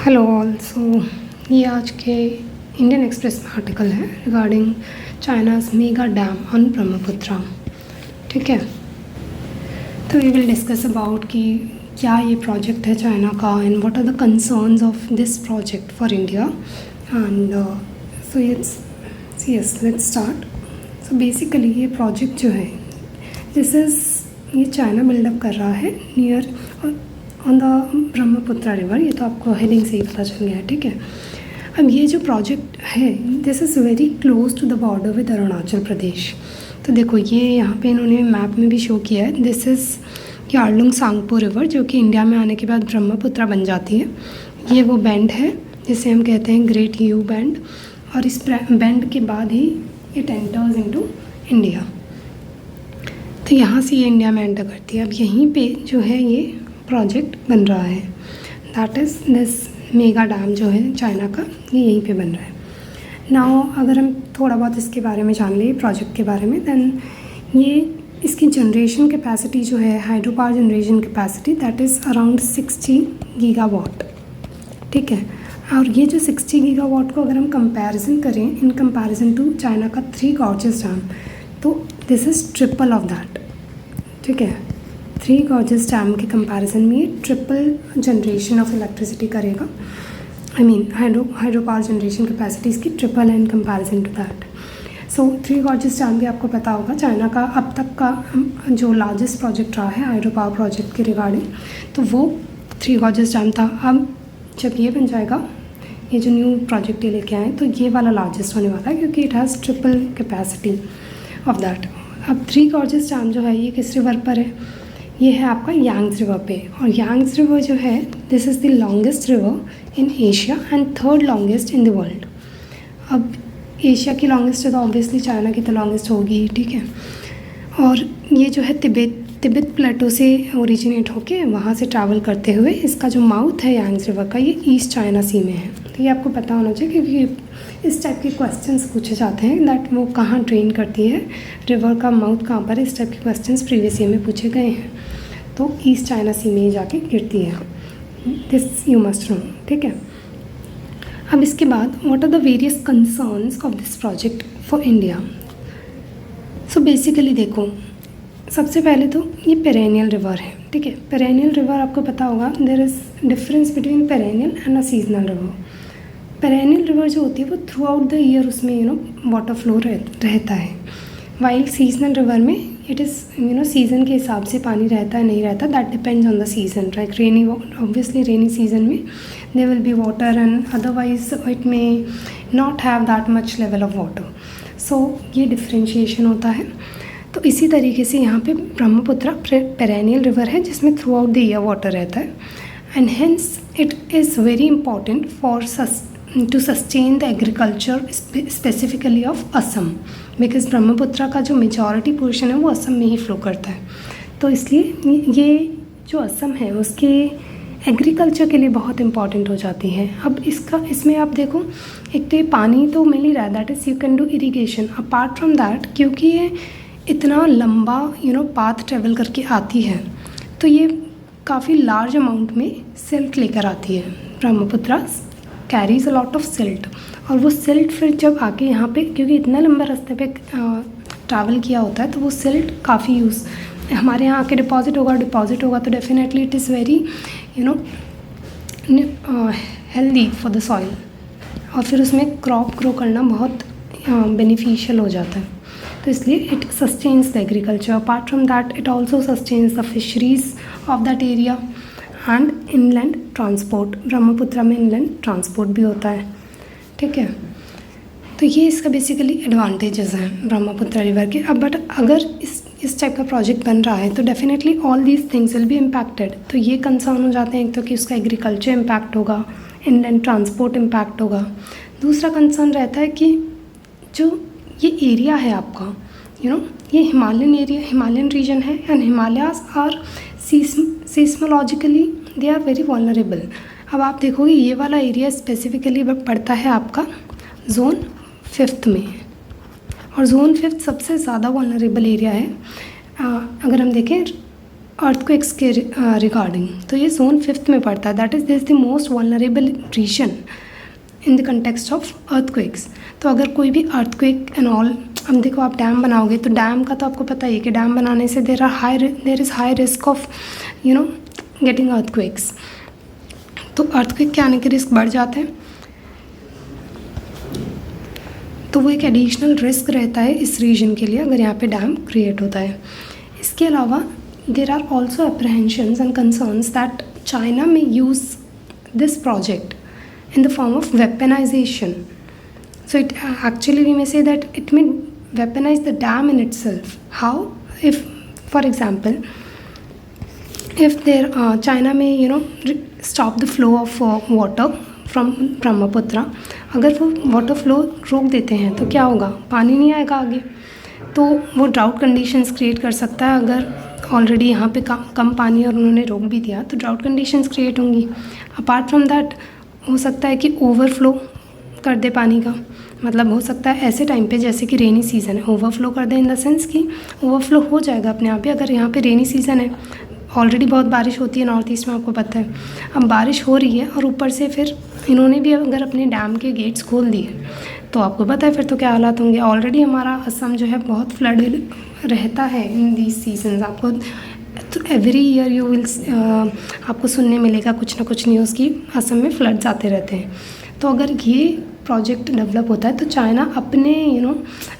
Hello all. ये आज के इंडियन एक्सप्रेस में आर्टिकल है regarding China's mega dam on Brahmaputra. ठीक है, तो वी विल डिस्कस अबाउट कि क्या ये प्रोजेक्ट है चाइना का and what are the concerns of this project for India and so let's start. So basically ये प्रोजेक्ट जो है ये चाइना बिल्डअप कर रहा है near on the Brahmaputra river. ये तो आपको हेडिंग से ही पता चल गया है। ठीक है, अब ये जो प्रोजेक्ट है this is very close to the border with Arunachal Pradesh. तो देखो ये यहाँ पे इन्होंने मैप में भी शो किया है। This is Yarlung Tsangpo river जो कि इंडिया में आने के बाद ब्रह्मपुत्रा बन जाती है। ये वो बैंड है जिसे हम कहते हैं ग्रेट यू बैंड, और इस बैंड के बाद ही इट एंटर्स इनटू इंडिया। तो यहाँ से ये इंडिया में एंटर करती है। अब यहीं पे जो है ये प्रोजेक्ट बन रहा है, that is this mega dam जो है चाइना का, ये यहीं पे बन रहा है। नाउ अगर हम थोड़ा बहुत इसके बारे में जान लें प्रोजेक्ट के बारे में, देन ये इसकी जनरेशन कैपेसिटी जो है hydro power generation capacity that is around 60 gigawatt. ठीक है, और ये जो 60 गीगावाट को अगर हम कंपैरिजन करें इन कंपैरिजन टू चाइना का 3 गॉर्जेस डैम, तो this is triple of that. ठीक है, 3 गॉर्जेस डैम के कंपैरिजन में ये ट्रिपल जनरेशन ऑफ इलेक्ट्रिसिटी करेगा। I mean hydro power generation capacity इसकी ट्रिपल है in comparison to that. So 3 Gorges Dam भी आपको पता होगा चाइना का अब तक का जो लार्जेस्ट प्रोजेक्ट रहा है हाइड्रो पावर प्रोजेक्ट के रिगार्डिंग, तो वो 3 गॉर्जेस डैम था। अब जब ये बन जाएगा, ये जो न्यू प्रोजेक्ट ये लेके आए, तो ये वाला लार्जेस्ट होने वाला है क्योंकि it has triple capacity of that. अब 3 गॉर्जेस डैम जो है ये किस रिवर पर है? ये है आपका यांग्स रिवर पे, और यांग्स रिवर जो है this is the longest river in Asia and 3rd longest in the world. अब एशिया की लॉन्गेस्ट है तो ऑब्वियसली चाइना की तो लॉन्गेस्ट होगी। ठीक है, और ये जो है तिब्बत प्लेटो से ओरिजिनेट होके वहाँ से ट्रैवल करते हुए इसका जो माउथ है यांग्स रिवर का ये ईस्ट चाइना सी में है। तो ये आपको पता होना चाहिए क्योंकि इस टाइप के क्वेश्चंस पूछे जाते हैं दैट वो कहाँ ड्रेन करती है, रिवर का माउथ कहाँ पर है। इस टाइप के क्वेश्चंस प्रीवियस ईयर में पूछे गए हैं। तो ईस्ट चाइना सी में जाके गिरती है, दिस यू मस्ट नो। ठीक है, अब इसके बाद what are the various concerns of this project for India. So basically देखो, सबसे पहले तो ये पेरेनियल रिवर है। ठीक है, पेरेनियल रिवर आपको पता होगा there is difference between perennial and a seasonal river. Perennial river जो होती है वो थ्रू आउट द ईयर उसमें वाटर फ्लो रहता है, वाइल सीजनल रिवर में इट इज़ सीज़न के हिसाब से पानी रहता है नहीं रहता, that depends on the season. Like rainy, obviously rainy season में there will be water and otherwise it may not have that much level of water. सो ये डिफ्रेंशिएशन होता है। तो इसी तरीके से यहाँ पे ब्रह्मपुत्रा पेरेनियल रिवर है जिसमें throughout the year water रहता है, and hence it is very important for to sustain the agriculture specifically of Assam, because Brahmaputra का जो मेजॉरिटी पोर्शन है वो असम में ही फ्लो करता है। तो इसलिए ये जो असम है उसके एग्रीकल्चर के लिए बहुत इंपॉर्टेंट हो जाती है। अब इसमें आप देखो, एक तो पानी तो मिल ही रहा है, that is you can do irrigation. Apart from that क्योंकि ये इतना लंबा पाथ ट्रेवल करके आती है, तो ये काफ़ी लार्ज अमाउंट में सिल्ट लेकर आती है। Brahmaputra carries a lot of silt, और वो सिल्ट फिर जब आके यहाँ पे, क्योंकि इतना लंबा रास्ते पे ट्रैवल किया होता है, तो वो सिल्ट काफ़ी यूज़ हमारे यहाँ आके डिपॉजिट होगा तो definitely it is very healthy for the soil, और फिर उसमें क्रॉप ग्रो करना बहुत बेनिफिशियल हो जाता है। तो इसलिए it sustains the agriculture. Apart from that it also sustains the fisheries of that area and inland transport. Brahmaputra में इनलैंड ट्रांसपोर्ट भी होता है। ठीक है, तो ये इसका बेसिकली एडवांटेजेस हैं ब्रह्मपुत्रा रिवर के। अब बट अगर इस टाइप का प्रोजेक्ट बन रहा है तो definitely all these things will be impacted. तो ये कंसर्न हो जाते हैं, एक तो कि उसका एग्रीकल्चर इम्पैक्ट होगा, इनलैंड ट्रांसपोर्ट इम्पैक्ट होगा। दूसरा कंसर्न रहता है कि जो ये एरिया है आपका ये हिमालयन रीजन है, and Himalayas are seismologically they are very vulnerable. अब आप देखोगे ये वाला एरिया स्पेसिफिकली पड़ता है आपका जोन 5 में, और जोन 5 सबसे ज़्यादा वल्नरेबल एरिया है। अगर हम देखें अर्थक्वेक्स के रिगार्डिंग। तो ये जोन 5th में पड़ता है, that is this the most vulnerable region in the context of earthquakes. तो अगर कोई भी अर्थक्वेक एंड ऑल, अब देखो आप डैम बनाओगे तो डैम का तो आपको पता ही है कि डैम बनाने से there is high risk of getting earthquakes. तो अर्थक्वेक के आने के रिस्क बढ़ जाते हैं, तो वो एक एडिशनल रिस्क रहता है इस रीजन के लिए अगर यहाँ पे डैम क्रिएट होता है। इसके अलावा there are also apprehensions and concerns that China may use this project in the form of weaponization. So it actually we may say that it may weaponize the dam in itself. How? If, for example, if there China may stop the flow of water from Brahmaputra, अगर वो water flow रोक देते हैं तो क्या होगा, पानी नहीं आएगा आगे, तो वो ड्राउट कंडीशंस क्रिएट कर सकता है। अगर ऑलरेडी यहाँ पे कम पानी और उन्होंने रोक भी दिया तो ड्राउट कंडीशंस क्रिएट होंगी। अपार्ट फ्रॉम दैट हो सकता है कि ओवरफ्लो कर दे पानी का, मतलब हो सकता है ऐसे टाइम पे जैसे कि रेनी सीज़न है ओवरफ्लो कर दे, इन द सेंस कि ओवरफ्लो हो जाएगा अपने आप ही। अगर यहाँ पे रेनी सीज़न है, ऑलरेडी बहुत बारिश होती है नॉर्थ ईस्ट में, आपको पता है, अब बारिश हो रही है और ऊपर से फिर इन्होंने भी अगर अपने डैम के गेट्स खोल दिए तो आपको पता है फिर तो क्या हालात होंगे। ऑलरेडी हमारा असम जो है बहुत फ्लडेड रहता है इन दीज सीजन्स। आपको तो एवरी ईयर यू विल आपको सुनने मिलेगा कुछ ना कुछ न्यूज़ की असम में फ्लड्स आते रहते हैं। तो अगर ये प्रोजेक्ट डेवलप होता है तो चाइना अपने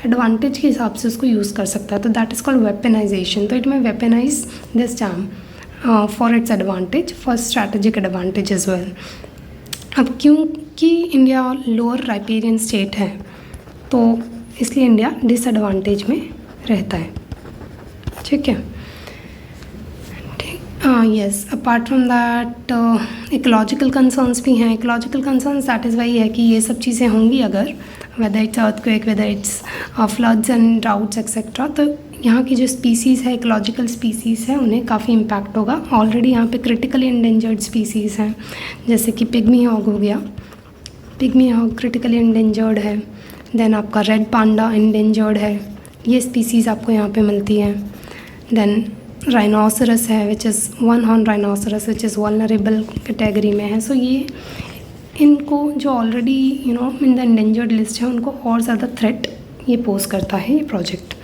एडवांटेज के हिसाब से उसको यूज़ कर सकता है, तो दैट इज़ कॉल्ड वेपनाइजेशन। तो it may weaponise this dam for its advantage, for strategic advantage as well. अब क्योंकि इंडिया लोअर राइपेरियन स्टेट है तो इसलिए इंडिया डिसएडवांटेज में रहता है, ठीक है। Yes, apart from that ecological concerns भी हैं। इकोलॉजिकल कंसर्न्स दैट इज़ वही है कि ये सब चीज़ें होंगी अगर, whether it's earthquake, whether it's floods and droughts etcetera, तो यहाँ की जो स्पीसीज़ है, इकोलॉजिकल स्पीसीज़ है, उन्हें काफ़ी इम्पैक्ट होगा। ऑलरेडी यहाँ पे क्रिटिकली इंडेंजर्ड स्पीसीज़ हैं, जैसे कि पिग्मी हॉग हो गया, पिग्मी हॉग क्रिटिकली इंडेंजर्ड है। देन आपका रेड पांडा इंडेंजर्ड है, ये स्पीसीज़ आपको यहाँ पे मिलती हैं। देन राइनोसरस है which is one horn rhinoceros which is vulnerable category में है। सो ये इनको जो already in the endangered list है उनको और ज़्यादा थ्रेट ये पोज करता है ये प्रोजेक्ट,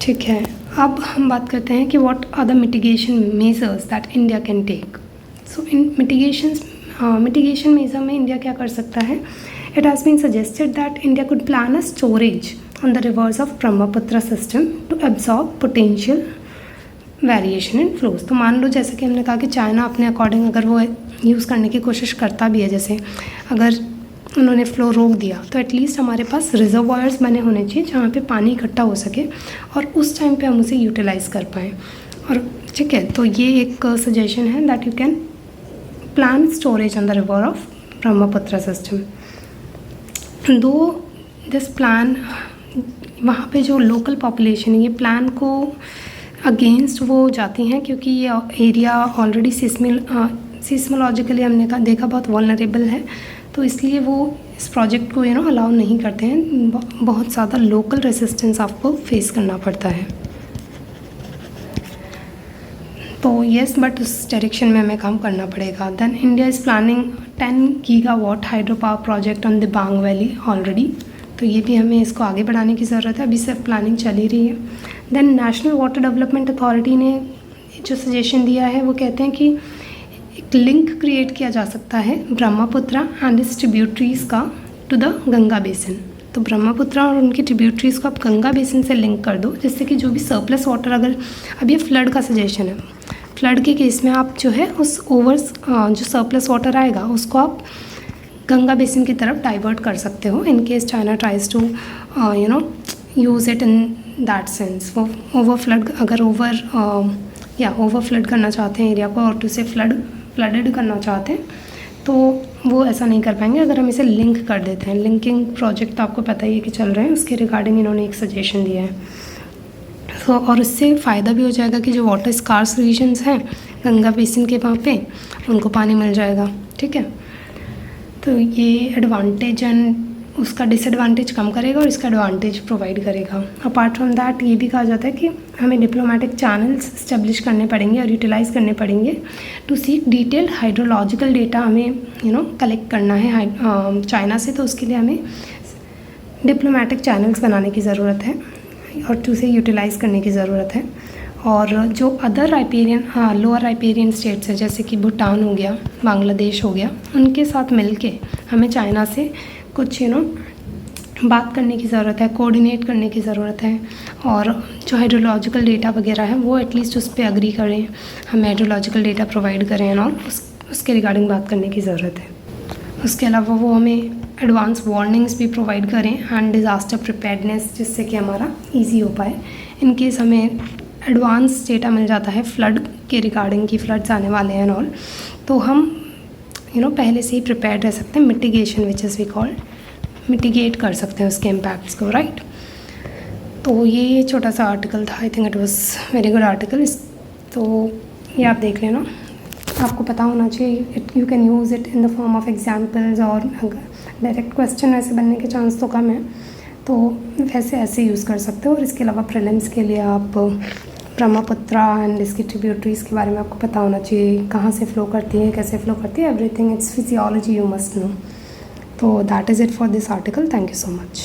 ठीक है। अब हम बात करते हैं कि what are the mitigation measures that India can take. So in mitigation measure में इंडिया क्या कर सकता है, it has been suggested that India could plan a storage on the rivers of Brahmaputra system to absorb potential variation in flows. तो मान लो जैसे कि हमने कहा कि चाइना अपने अकॉर्डिंग अगर वो यूज़ करने की कोशिश करता भी है, जैसे अगर उन्होंने फ्लो रोक दिया तो एटलीस्ट हमारे पास रिजर्वायर्स बने होने चाहिए जहाँ पे पानी इकट्ठा हो सके और उस टाइम पे हम उसे यूटिलाइज़ कर पाएँ। और ठीक है, तो ये एक सजेशन है that you can plan storage on the river of Brahmaputra system. दो दिस प्लान, वहाँ पे जो लोकल पॉपुलेशन है ये प्लान को अगेंस्ट वो जाती हैं, क्योंकि ये एरिया ऑलरेडी सिस्मोलॉजिकली हमने देखा बहुत वल्नरेबल है, तो इसलिए वो इस प्रोजेक्ट को अलाउ नहीं करते हैं। बहुत ज़्यादा लोकल रेसिस्टेंस आपको फेस करना पड़ता है। तो येस, बट उस डायरेक्शन में हमें काम करना पड़ेगा। Then India is planning 10 gigawatt hydro power project on Dibang valley already, तो ये भी हमें इसको आगे बढ़ाने की ज़रूरत है, अभी सिर्फ प्लानिंग चल ही रही है। Then national water development authority ने जो सजेशन दिया है वो कहते हैं कि एक लिंक क्रिएट किया जा सकता है ब्रह्मपुत्र एंड इट्स ट्रिब्यूटरीज़ का टू द गंगा बेसिन। तो ब्रह्मपुत्र और उनकी ट्रिब्यूटरीज़ को आप गंगा बेसिन से लिंक कर दो, जिससे कि जो भी सरप्लस वाटर, अगर अब ये फ्लड का सजेशन है, फ्लड के केस में आप जो है उस जो सरप्लस वाटर आएगा उसको आप गंगा बेसिन की तरफ डाइवर्ट कर सकते हो in case China tries to use it in that sense. वो ओवर फ्लड करना चाहते हैं एरिया को और टू से फ्लडेड करना चाहते हैं, तो वो ऐसा नहीं कर पाएंगे अगर हम इसे लिंक कर देते हैं। लिंकिंग प्रोजेक्ट तो आपको पता ही है कि चल रहे हैं, उसके रिगार्डिंग इन्होंने एक सजेशन दिया है। तो और उससे फ़ायदा भी हो जाएगा कि जो वाटर स्कार्स रीजन्स हैं गंगा बेसिन के वहाँ पे उनको पानी मिल जाएगा, ठीक है। तो ये एडवांटेज एंड उसका डिसएडवांटेज कम करेगा और इसका एडवांटेज प्रोवाइड करेगा। अपार्ट फ्रॉम दैट ये भी कहा जाता है कि हमें डिप्लोमेटिक चैनल्स इस्टेब्लिश करने पड़ेंगे और यूटिलाइज़ करने पड़ेंगे to seek detailed hydrological data हमें कलेक्ट करना है चाइना से, तो उसके लिए हमें डिप्लोमेटिक चैनल्स बनाने की ज़रूरत है और उसे यूटिलाइज़ करने की ज़रूरत है। और जो अदर लोअर राइपेरियन स्टेट्स है जैसे कि भूटान हो गया, बांग्लादेश हो गया, उनके साथ मिलके हमें चाइना से कुछ बात करने की ज़रूरत है, कोऑर्डिनेट करने की ज़रूरत है। और जो हाइड्रोलॉजिकल डेटा वगैरह है वो एटलीस्ट उस पर एग्री करें, हमें हाइड्रोलॉजिकल डेटा प्रोवाइड करें और उसके रिगार्डिंग बात करने की ज़रूरत है। उसके अलावा वो हमें एडवांस वार्निंग्स भी प्रोवाइड करें एंड डिज़ास्टर प्रिपेयर्डनेस, जिससे कि हमारा ईजी हो पाए। इन केस हमें एडवांस डेटा मिल जाता है फ्लड के रिगार्डिंग कि फ्लड्स आने वाले हैं ऑल, तो हम पहले से ही प्रिपेयर्ड रह सकते हैं। Mitigation which is we called, mitigate कर सकते हैं उसके इम्पैक्ट्स को, राइट। तो ये छोटा सा आर्टिकल था, I think it was very good article. तो ये आप देख लेना, आपको पता होना चाहिए। You can use it in the form of examples, और डायरेक्ट क्वेश्चन वैसे बनने के चांस तो कम है, तो वैसे ऐसे यूज़ कर सकते हो। और इसके अलावा प्रीलिम्स के लिए आप ब्रह्मपुत्रा एंड इसकी ट्रिब्यूटरीज़ के बारे में आपको पता होना चाहिए, कहाँ से फ़्लो करती है, कैसे फ़्लो करती है, everything its physiology you must know. तो that is it for this article. Thank you so much.